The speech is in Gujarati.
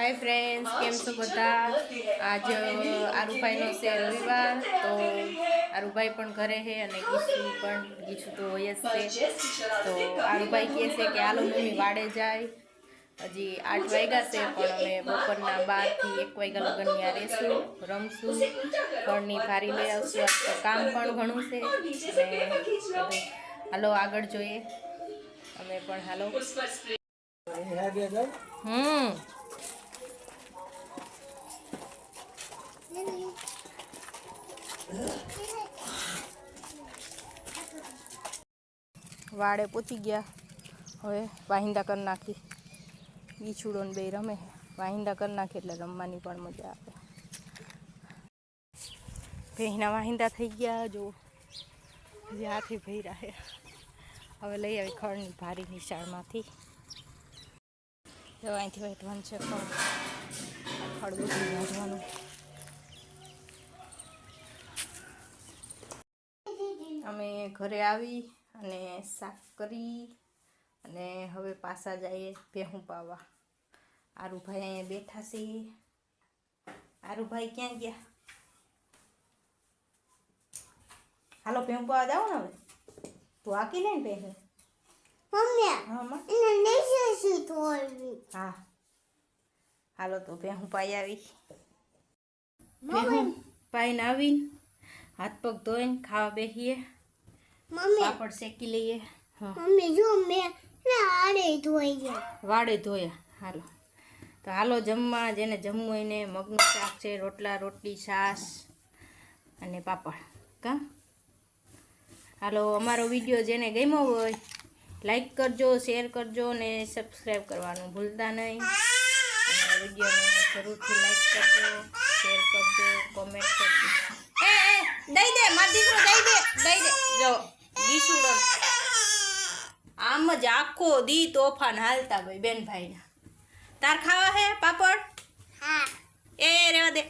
हाय फ्रेंड्स, केम छो बधा। आज आरुभाईनो छे रविवार, तो आरुभाई पण घरे है अने गीशू तो होय ज छे। तो आरुभाई कहे छे के आलो मम्मी वाड़े जाय। हजी 8 वाग्या छे पण अमे बपोરના 12 થી 1 वाग्या लगन न्या रहेशुं, रमशुं, फळनी भारी लई आवशुं। तो काम पण घणुं छे अने बधुं हालो आगळ जोईए। अमे पण हालो वाड़े पहुंची गया। हवे वाहिंदा कर नाखी। गीछुड़ो ने बे रमे वाहिंदा कर नाखी એટલે રમવાની પણ મજા આવે। ભેંના વાહિંદા થઈ ગયા જો હજી હાથી ભર્યા છે। હવે લઈ આવી ખળની ભારી નિશાળમાંથી। જો અહીંથી વેઠવાનું છે ખળ બધું વાઢવાનું। અમે ઘરે આવી અને સાફ કરી અને હવે પાછા જઈએ ભેહું પાવા। આરુભાઈ અહીંયા બેઠા છે। આરુભાઈ ક્યાં ગયા? હાલો ભેહું પાવા જાવ ને હવે। તું આકી લે ને ભેહું। મમ્મી હા માં એને નીચે સીધોવી। હા હાલો તો ભેહું પાઈ આવી। મમ્મી ભેહું પાઈને આવીને હાથ પગ ધોઈને ખાવા બેસીએ। મમ્મી પાપડ શેકી લઈએ। હા મમ્મી જો મેં આડે ધોઈ ગયા। વાડે ધોયા। હાલો તો હાલો જમવા। જેને જમવું હોય ને મગનું શાક છે, રોટલા રોટલી છાશ અને પાપડ કા। હાલો અમારો વિડીયો જેને ગમ્યો હોય લાઈક કરજો, શેર કરજો ને સબસ્ક્રાઈબ કરવાનું ભૂલતા નહીં। અમારા વિડીયોને જરૂરથી લાઈક કરજો, શેર કરજો, કોમેન્ટ કરજો। એ દઈ દે મારો દીકરો, દઈ દે જો ગીસુડો આમ જ આખો દી તોફાન હાલતા ભાઈ બેન ભાઈના। તાર ખાવા હે પાપડ? હા એ રેવા દે।